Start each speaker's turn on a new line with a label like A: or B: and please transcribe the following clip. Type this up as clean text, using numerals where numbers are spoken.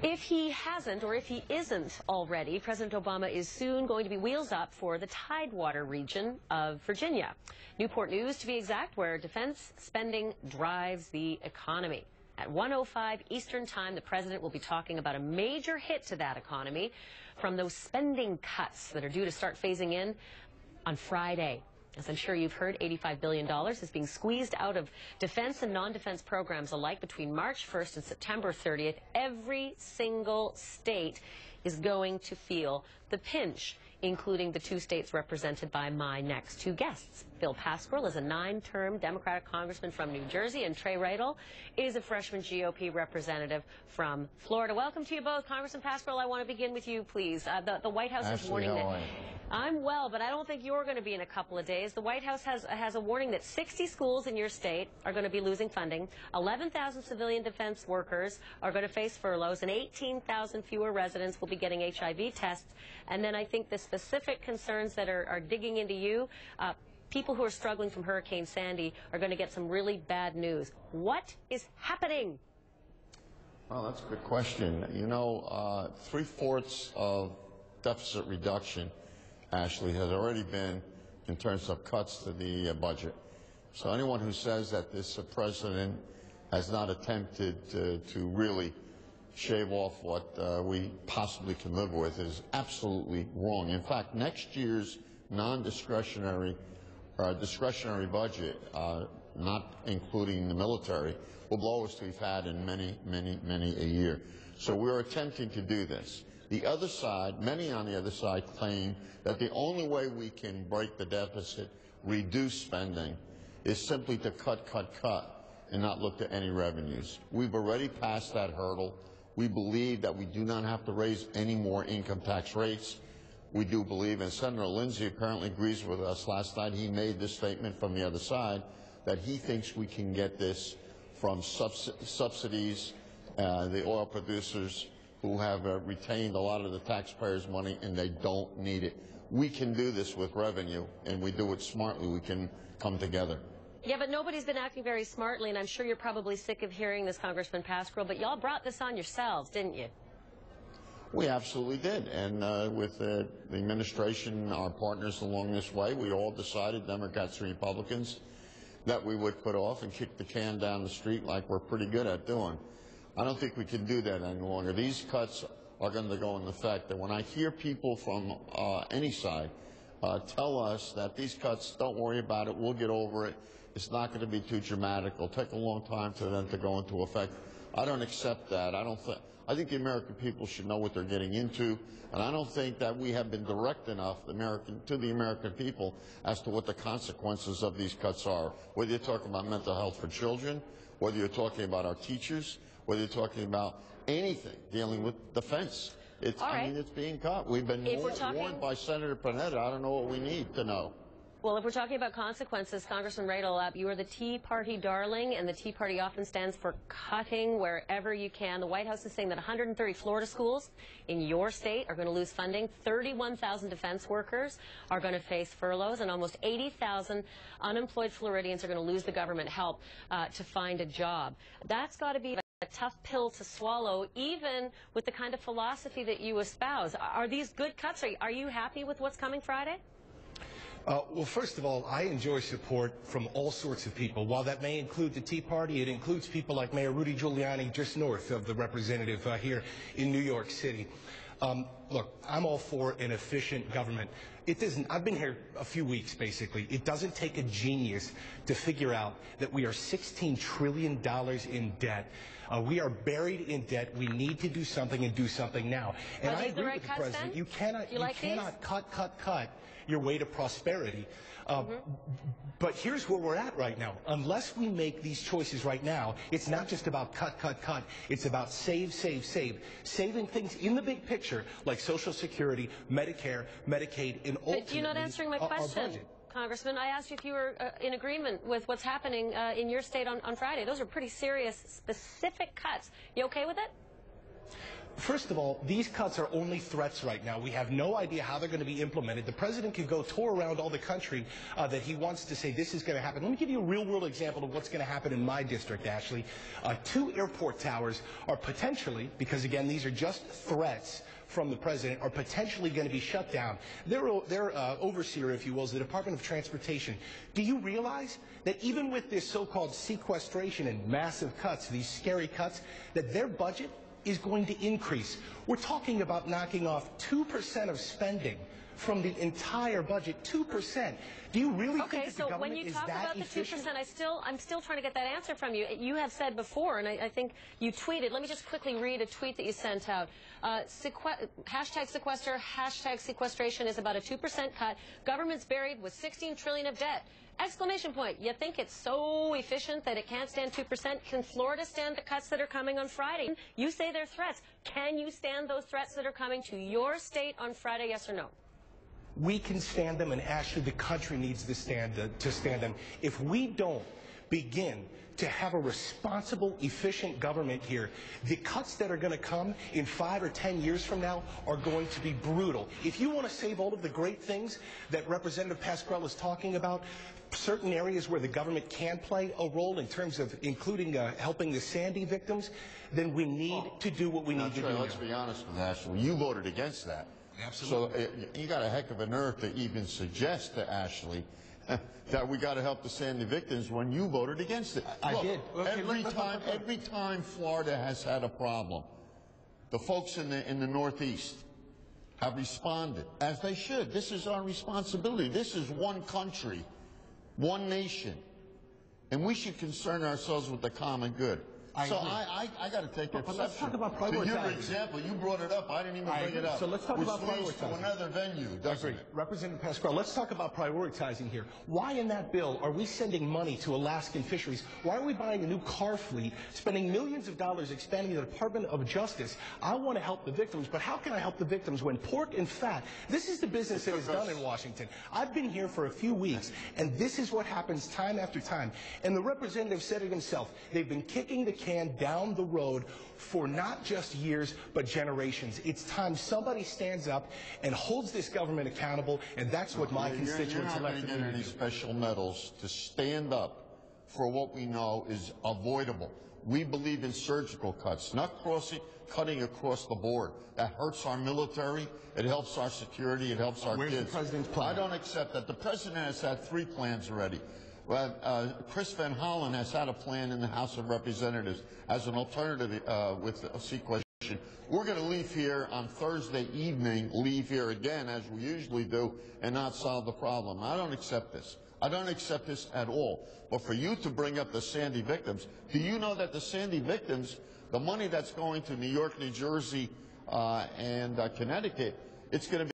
A: If he hasn't, or if he isn't already, President Obama is soon going to be wheels up for the Tidewater region of Virginia. Newport News, to be exact, where defense spending drives the economy. At 1:05 Eastern Time, the president will be talking about a major hit to that economy from those spending cuts that are due to start phasing in on Friday. As I'm sure you've heard, $85 billion is being squeezed out of defense and non-defense programs alike between March 1st and September 30th. Every single state is going to feel the pinch, including the two states represented by my next two guests. Bill Pascrell is a 9-term Democratic congressman from New Jersey, and Trey Riedel is a freshman GOP representative from Florida. Welcome to you both. Congressman Pascrell, I want to begin with you, please. The White House is warning that... I'm well, but I don't think you're going to be in a couple of days. The White House has a warning that 60 schools in your state are going to be losing funding, 11,000 civilian defense workers are going to face furloughs, and 18,000 fewer residents will be getting HIV tests. And then I think the specific concerns that are digging into you, people who are struggling from Hurricane Sandy are going to get some really bad news. What is happening?
B: Oh, that's a good question. You know, 3/4 of deficit reduction, Ashley, has already been in terms of cuts to the budget. So anyone who says that this president has not attempted to really shave off what we possibly can live with is absolutely wrong. In fact, next year's non-discretionary discretionary budget, not including the military, will blow lowest we've had in many a year. So we're attempting to do this. The other side, many on the other side, claim that the only way we can break the deficit, reduce spending, is simply to cut, and not look to any revenues. We've already passed that hurdle. We believe that we do not have to raise any more income tax rates. We do believe, and Senator Lindsey apparently agrees with us. Last night he made this statement from the other side that he thinks we can get this from subsidies, the oil producers who have retained a lot of the taxpayers' money and they don't need it. We can do this with revenue, and we do it smartly. We can come together.
A: Yeah, but nobody's been acting very smartly, and I'm sure you're probably sick of hearing this, Congressman Pascrell, but y'all brought this on yourselves, didn't you?
B: We absolutely did, and with the administration, our partners along this way, we all decided, Democrats and Republicans, that we would put off and kick the can down the street like we're pretty good at doing. I don't think we can do that any longer. These cuts are going to go into effect, and when I hear people from any side tell us that these cuts, don't worry about it, we'll get over it, it's not going to be too dramatic, it'll take a long time for them to go into effect, I don't accept that. I think the American people should know what they're getting into, and I don't think that we have been direct enough to the American people as to what the consequences of these cuts are. Whether you're talking about mental health for children, whether you're talking about our teachers, whether you're talking about anything dealing with defense. I mean, it's being cut. We've been warned by Senator Panetta. I don't know what we need to know.
A: Well, if we're talking about consequences, Congressman Riedel, you are the Tea Party darling, and the Tea Party often stands for cutting wherever you can. The White House is saying that 130 Florida schools in your state are going to lose funding. 31,000 defense workers are going to face furloughs, and almost 80,000 unemployed Floridians are going to lose the government help to find a job. That's got to be a tough pill to swallow, even with the kind of philosophy that you espouse. Are these good cuts? Are you happy with what's coming Friday?
C: Well, first of all, I enjoy support from all sorts of people. While that may include the Tea Party, it includes people like Mayor Rudy Giuliani, just north of the representative here in New York City. Look, I'm all for an efficient government. I've been here a few weeks, basically. It doesn't take a genius to figure out that we are $16 trillion in debt. We are buried in debt. We need to do something, and do something now. And I agree with the president. You cannot cut your way to prosperity. But here's where we're at right now. Unless we make these choices right now, it's not just about cut. It's about save. Saving things in the big picture, like Social Security, Medicare, Medicaid, and ultimately
A: But you're not answering my question, Congressman. I asked you if you were in agreement with what's happening in your state on Friday. Those are pretty serious, specific cuts. You okay with it?
C: First of all, these cuts are only threats right now. We have no idea how they're going to be implemented. The president could go tour around all the country that he wants to say this is going to happen. Let me give you a real-world example of what's going to happen in my district, Ashleigh. 2 airport towers are potentially, because again, these are just threats from the president, are potentially going to be shut down. Their overseer, if you will, is the Department of Transportation. Do you realize that even with this so-called sequestration and massive cuts, these scary cuts, that their budget is going to increase? We're talking about knocking off 2% of spending from the entire budget. 2%. Do you really think that the government is that efficient?
A: Okay, so when you talk about the 2%, I'm still trying to get that answer from you. You have said before, and I think you tweeted, let me just quickly read a tweet that you sent out. Hashtag sequester, hashtag sequestration is about a 2% cut. Government's buried with $16 trillion of debt. Exclamation point. You think it's so efficient that it can't stand 2%? Can Florida stand the cuts that are coming on Friday? You say they're threats. Can you stand those threats that are coming to your state on Friday, yes or no?
C: We can stand them, and actually the country needs to stand them. If we don't begin to have a responsible, efficient government here, the cuts that are going to come in 5 or 10 years from now are going to be brutal. If you want to save all of the great things that Representative Pascrell is talking about, certain areas where the government can play a role in terms of including helping the Sandy victims, then we need to do what we need to do.
B: Let's be honest with Ashleigh. You voted against that.
C: Absolutely.
B: So you got a heck of a nerve to even suggest to Ashleigh that we got to help the Sandy victims when you voted against it.
C: I did. Okay,
B: every time Florida has had a problem, the folks in the Northeast have responded, as they should. This is our responsibility. This is one country, one nation, and we should concern ourselves with the common good. I got to take exception.
C: Let's talk about prioritizing.
B: To your example, you brought it up. I didn't even bring it up.
C: So let's talk about prioritizing.
B: Which leads to another venue, doesn't it?
C: Representative Pascrell, let's talk about prioritizing here. Why in that bill are we sending money to Alaskan fisheries? Why are we buying a new car fleet, spending millions of dollars expanding the Department of Justice? I want to help the victims, but how can I help the victims when pork and fat, this is the business that is done in Washington. I've been here for a few weeks, and this is what happens time after time. And the representative said it himself. They've been kicking the can down the road for not just years, but generations. It's time somebody stands up and holds this government accountable, and that's what my constituents elected me to do.
B: You're not going to get any special medals to stand up for what we know is avoidable. We believe in surgical cuts, not cutting across the board. That hurts our military. It helps our security. It helps our kids.
C: Where's the president's plan?
B: I don't accept that. The president has had 3 plans already. Chris Van Hollen has had a plan in the House of Representatives as an alternative with sequestration. We're going to leave here on Thursday evening, leave here again, as we usually do, and not solve the problem. I don't accept this. I don't accept this at all. But for you to bring up the Sandy victims, do you know that the Sandy victims, the money that's going to New York, New Jersey, and Connecticut, it's going to be